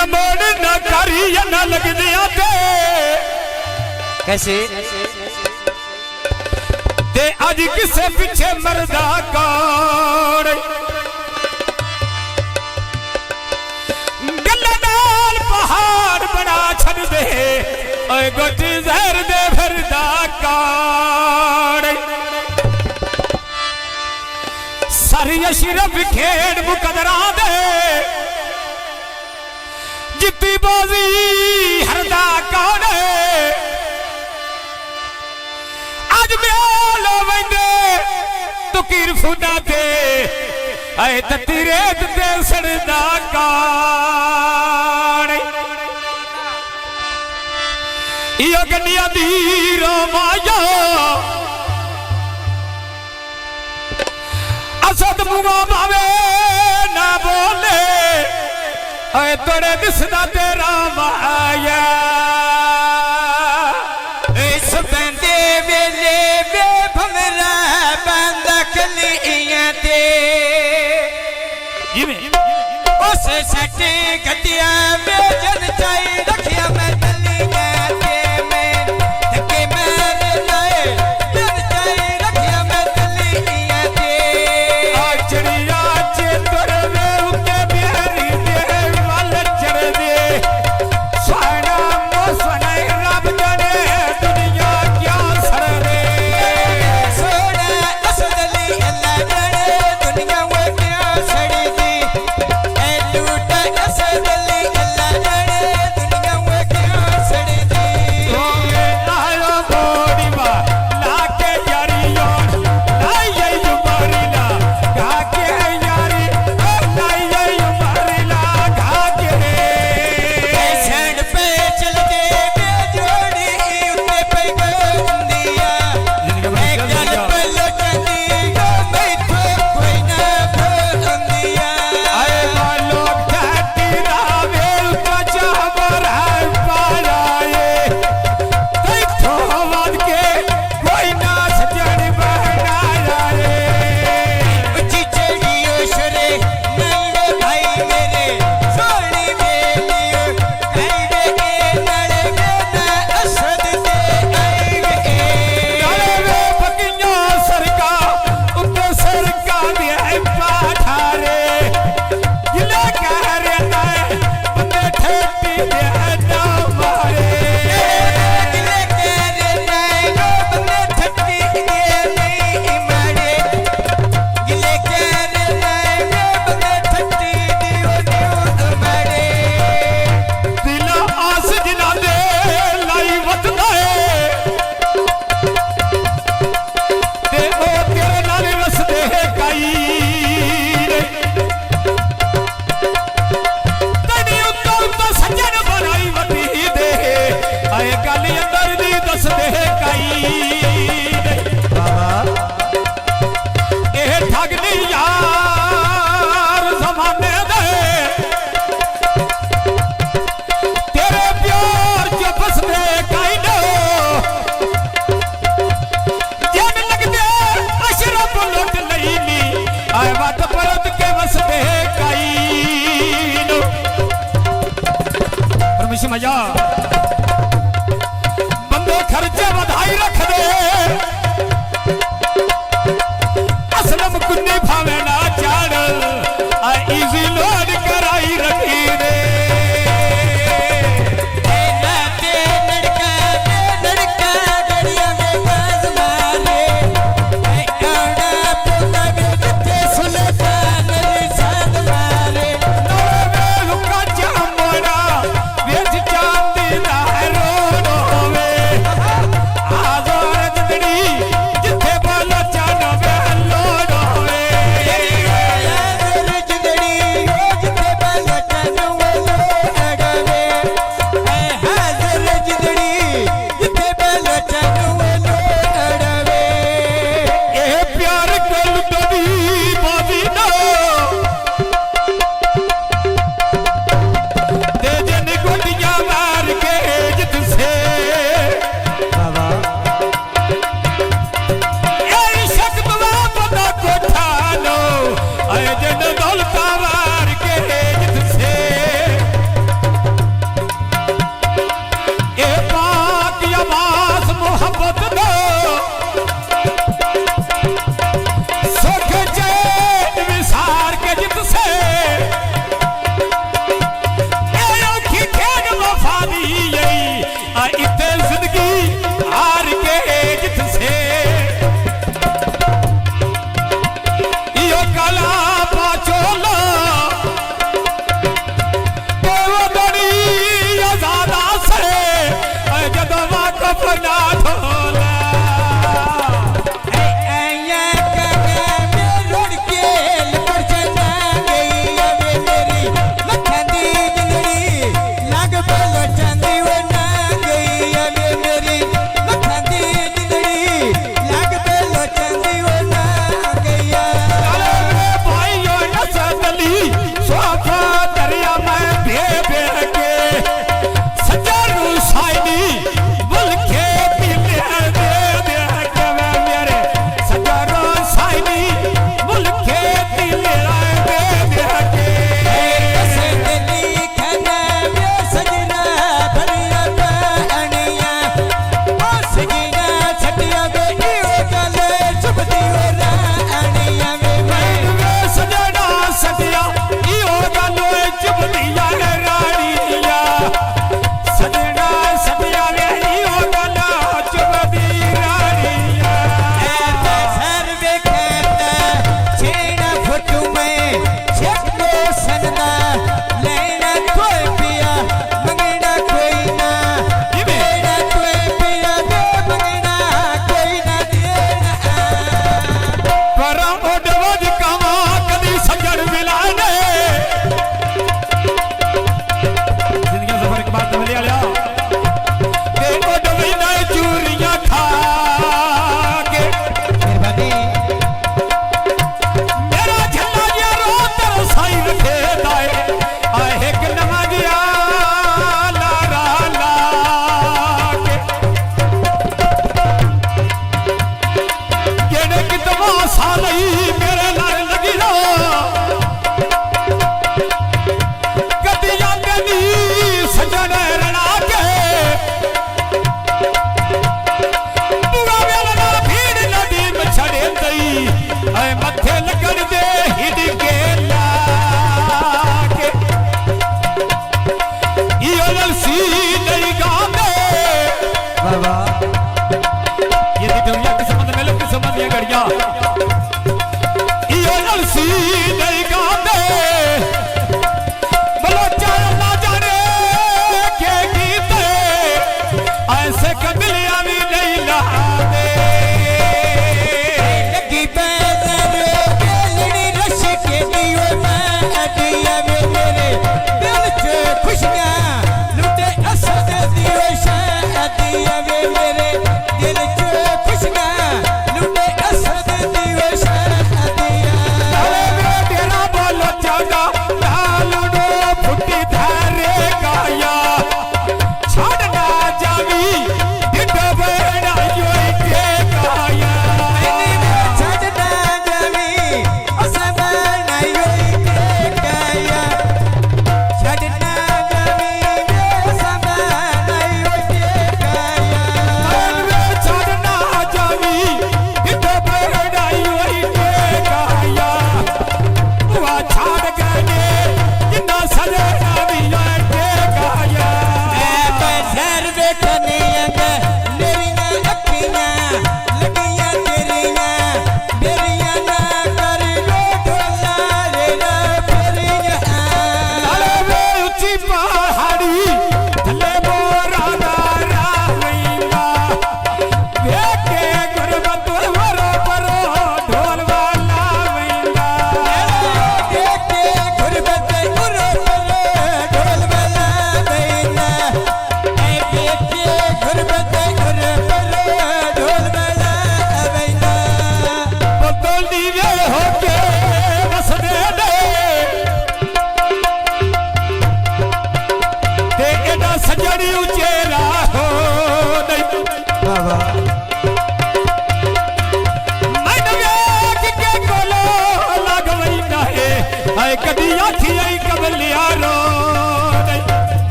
न मोड़ न करी न लग दिया कैसे ते आज किसे पीछे मरदा कौन गल्लादार पहाड़ बना छड़ दे ओए गोटी जहर दे भरदा कौन सारी अशरफ खेड़ मुकदरा दे जित्ती बाजी हरदा कौन आज म्यालो वंदे तो कीर फुदा ते आए तत्ती रेत ते सड़दा कौन इयो गनिया दी रोमाया असद मुआ भावे ना बोले ओए तोड़े दिसदा तेरा माया इस बंदे वेले वे भमरा बंदा कलियां ते जिवें उस सटे गटिया वे जन चाई रखिया मैं तलियां ते मैं धक्के मारे लाए जन चाई रखिया मैं तलियां ते चिड़िया चे तोड़वे उके बिहारी दे वाल चढ़ दे सोना मो सोना रब जाने दुनिया क्या सड़ दे सोना असदली अल्लाह जाने दुनिया वो क्या सड़ी दी ए लूटा असदली अल्लाह जाने दुनिया वो क्या सड़ी दी ओए आयो बोड़ी मा लाके यारियो लाये जुबारी ला गाके यारी लाये जुबारी ला गाके सैंड पे चल दे बेजोड़ी उते पे गंदिया मैं गल पे लटनी मैं तो कोई ना भंदिया आए मालो घाटी रावे उता बरा पालाए कई तो वाद के कोई ना सजन बनाया रे चिचड़ी ओशरे नंगे भाई मेरे सोनी मेलियो आईवे ए नड़े ना असद ते आईवे नाले वे पकिया सरका उते सरका दे पाठारे गिला कह रे ना बंदे ठेटी दे ना मारे गिले करे नायो बंदे ठट्टी दे नहीं मारे गिले करे नायो बंदे ठट्टी दियो दियो मारे दिला आस जिना दे लाई वतना है ते ओ तेरे नाल रसदे काई रे तड़ी उतो सज्जन बनाई वती दे आए गल अंदर दी दस दे काई रे ए ठग नहीं यार जमाने दे तेरे प्यार च फसदे काई नो जन लगदे अशरफ लुट लईनी आए वत परत के वसदे काई नो परमिशन मजा बंदे खर्चे वधाई रख दे असलम कुन्नी भावे ना चाड़ आ इजी लोड कराई रखी रे नाते नड़का गड़िया में बाज मारे ऐ आड़ा पोता बिन बच्चे सुल्तान निशान मारे नवे लुका जामोड़ा वेच चांदी दा रोड होवे आजोर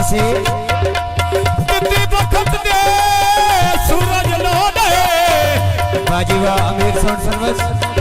से कितनी वक्त दे सूरज लो दे बाजीवा अमीर साउंड सर्विस